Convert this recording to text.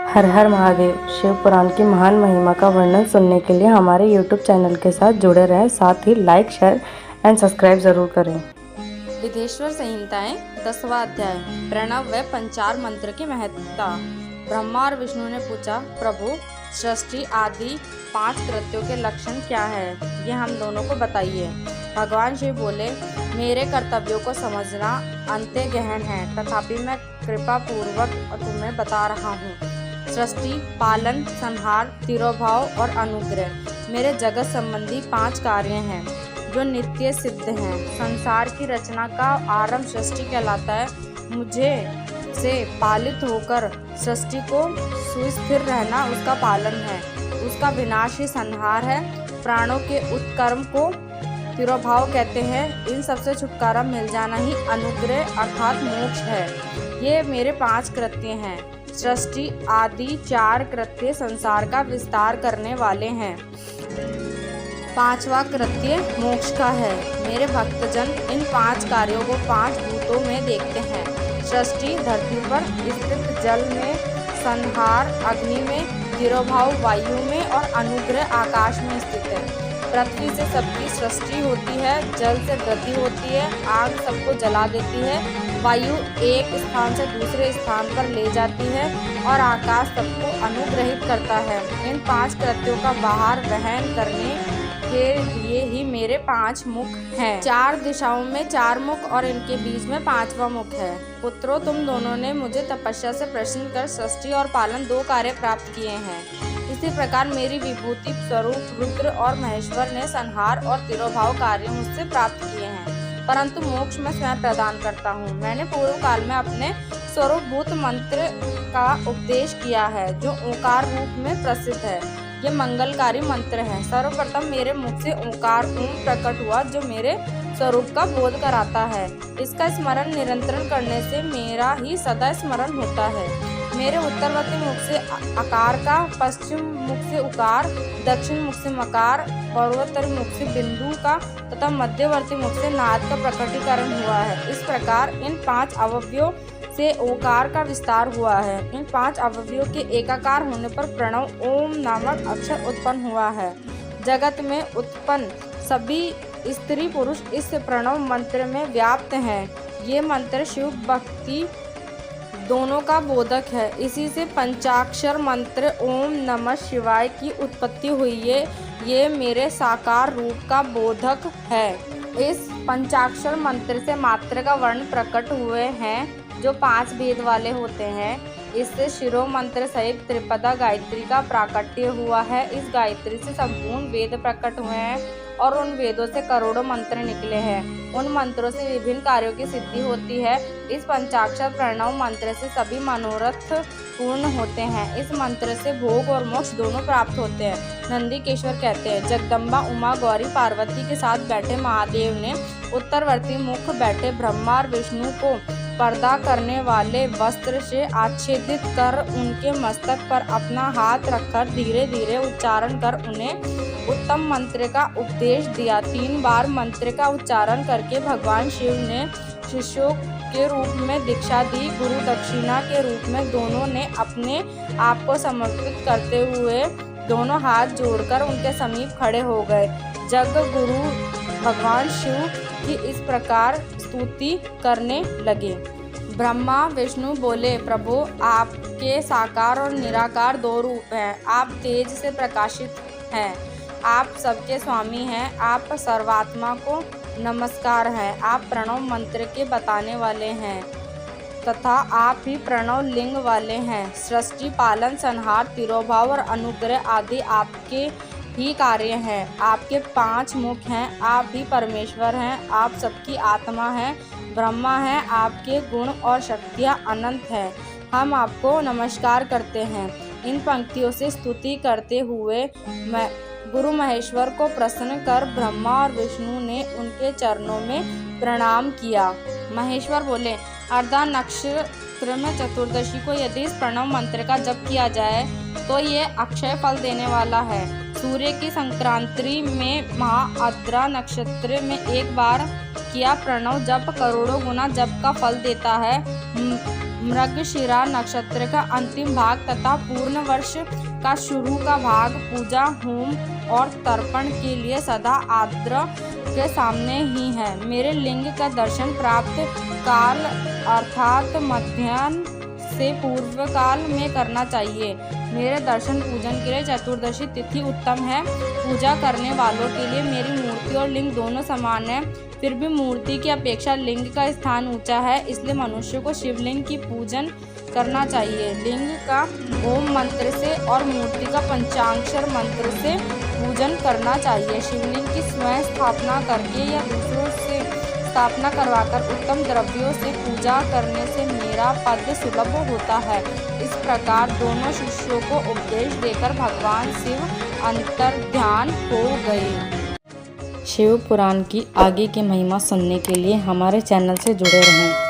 हर हर महादेव। शिव पुराण की महान महिमा का वर्णन सुनने के लिए हमारे YouTube चैनल के साथ जुड़े रहें। साथ ही लाइक, शेयर एंड सब्सक्राइब जरूर करें। विदेश्वर संहिताएं 10वां अध्याय प्रणव व पंचार मंत्र की महत्ता। ब्रह्मा और विष्णु ने पूछा, प्रभु सृष्टि आदि 5 कृत्यों के लक्षण क्या है, ये हम दोनों को बताइए। भगवान शिव बोले, मेरे कर्तव्यों को समझना अंत्य गहन है, तथापि मैं कृपा पूर्वक तुम्हें बता रहा हूँ। सृष्टि, पालन, संहार, तिरोभाव और अनुग्रह मेरे जगत संबंधी 5 कार्य हैं जो नित्य सिद्ध हैं। संसार की रचना का आरंभ सृष्टि कहलाता है। मुझे से पालित होकर सृष्टि को सुस्थिर रहना उसका पालन है, उसका विनाश ही संहार है। प्राणों के उत्कर्म को तिरोभाव कहते हैं। इन सबसे छुटकारा मिल जाना ही अनुग्रह अर्थात मोक्ष है। ये मेरे 5 कृत्य हैं। सृष्टि आदि 4 कृत्य संसार का विस्तार करने वाले हैं। 5वां कृत्य मोक्ष का है। मेरे भक्तजन इन 5 कार्यों को 5 भूतों में देखते हैं। सृष्टि धरती पर स्थित, जल में, संहार अग्नि में, तिरोभाव वायु में और अनुग्रह आकाश में स्थित है। पृथ्वी से सबकी सृष्टि होती है, जल से वृद्धि होती है, आग सबको जला देती है, वायु एक स्थान से दूसरे स्थान पर ले जाती है और आकाश सबको अनुग्रहित करता है। इन 5 कृत्यों का बाहर वहन करने के लिए ही मेरे 5 मुख हैं। 4 दिशाओं में 4 मुख और इनके बीच में 5वां मुख है। पुत्रों, तुम दोनों ने मुझे तपस्या से प्रसन्न कर सृष्टि और पालन 2 कार्य प्राप्त किए हैं। इसी प्रकार मेरी विभूति स्वरूप रुद्र और महेश्वर ने संहार और तिरोभाव कार्य मुझसे प्राप्त किए हैं, परंतु मोक्ष मैं स्वयं प्रदान करता हूँ। मैंने पूर्व काल में अपने स्वरूपभूत मंत्र का उपदेश किया है, जो ओंकार रूप में प्रसिद्ध है। ये मंगलकारी मंत्र है। सर्वप्रथम मेरे मुख से ओंकार ओम प्रकट हुआ, जो मेरे स्वरूप का बोध कराता है। इसका स्मरण निरंतर करने से मेरा ही सदा स्मरण होता है। मेरे उत्तरवर्ती मुख से आकार का, पश्चिम मुख से उकार, दक्षिण मुख से मकार, पूर्वोत्तरी मुख से बिंदु का तथा मध्यवर्ती मुख से नाद का प्रकटीकरण हुआ है। इस प्रकार इन 5 अवयवों से ओकार का विस्तार हुआ है। इन 5 अवयवों के एकाकार होने पर प्रणव ओम नामक अक्षर उत्पन्न हुआ है। जगत में उत्पन्न सभी स्त्री पुरुष इस प्रणव मंत्र में व्याप्त हैं। ये मंत्र शिव भक्ति दोनों का बोधक है। इसी से पंचाक्षर मंत्र ओम नमः शिवाय की उत्पत्ति हुई है। ये मेरे साकार रूप का बोधक है। इस पंचाक्षर मंत्र से मात्रा का वर्ण प्रकट हुए हैं, जो 5 भेद वाले होते हैं। इससे शिरो मंत्र सहित त्रिपदा गायत्री का प्राकट्य हुआ है। इस गायत्री से संपूर्ण वेद प्रकट हुए हैं और उन वेदों से करोड़ों मंत्र निकले हैं। उन मंत्रों से विभिन्न कार्यों की सिद्धि होती है। इस पंचाक्षर प्रणव मंत्र से सभी मनोरथ पूर्ण होते हैं। इस मंत्र से भोग और मोक्ष दोनों प्राप्त होते हैं। नंदीकेश्वर कहते हैं, जगदम्बा उमा गौरी पार्वती के साथ बैठे महादेव ने उत्तरवर्ती मुख बैठे ब्रह्मा और विष्णु को पर्दा करने वाले वस्त्र से आच्छादित कर उनके मस्तक पर अपना हाथ रखकर धीरे धीरे उच्चारण कर उन्हें उत्तम मंत्र का उपदेश दिया। 3 बार मंत्र का उच्चारण करके भगवान शिव ने शिष्यों के रूप में दीक्षा दी। गुरु दक्षिणा के रूप में दोनों ने अपने आप को समर्पित करते हुए दोनों हाथ जोड़कर उनके समीप खड़े हो गए। जग गुरु भगवान शिव की इस प्रकार स्तुति करने लगे। ब्रह्मा विष्णु बोले, प्रभु आपके साकार और निराकार 2 रूप हैं। आप तेज से प्रकाशित हैं, आप सबके स्वामी हैं, आप सर्वात्मा को नमस्कार हैं, आप प्रणव मंत्र के बताने वाले हैं तथा आप ही प्रणव लिंग वाले हैं। सृष्टि, पालन, संहार, तिरोभाव और अनुग्रह आदि आपके ही कार्य हैं। आपके 5 मुख हैं। आप ही परमेश्वर हैं। आप सबकी आत्मा हैं, ब्रह्मा हैं। आपके गुण और शक्तियाँ अनंत हैं। हम आपको नमस्कार करते हैं। इन पंक्तियों से स्तुति करते हुए गुरु महेश्वर को प्रसन्न कर ब्रह्मा और विष्णु ने उनके चरणों में प्रणाम किया। महेश्वर बोले, अर्धा नक्षत्र में चतुर्दशी को यदि इस प्रणव मंत्र का जप किया जाए तो ये अक्षय फल देने वाला है। सूर्य की संक्रांति में महाआद्रा नक्षत्र में 1 बार किया प्रणव जप करोड़ों गुना जप का फल देता है। मृगशिरा नक्षत्र का अंतिम भाग तथा पूर्ण वर्ष का शुरू का भाग पूजा, होम और तर्पण के लिए सदा आद्र के सामने ही है। मेरे लिंग का दर्शन प्राप्त काल अर्थात मध्याह्न से पूर्व काल में करना चाहिए। मेरे दर्शन पूजन के लिए चतुर्दशी तिथि उत्तम है। पूजा करने वालों के लिए मेरी मूर्ति और लिंग दोनों समान है, फिर भी मूर्ति की अपेक्षा लिंग का स्थान ऊंचा है, इसलिए मनुष्य को शिवलिंग की पूजन करना चाहिए। लिंग का ओम मंत्र से और मूर्ति का पंचाक्षर मंत्र से पूजन करना चाहिए। शिवलिंग की स्वयं स्थापना करके या दूसरों से स्थापना करवाकर उत्तम द्रव्यों से पूजा करने से मेरा पद सुलभ होता है। इस प्रकार दोनों शिष्यों को उपदेश देकर भगवान शिव अंतर्ध्यान हो गए। शिव पुराण की आगे की महिमा सुनने के लिए हमारे चैनल से जुड़े रहें।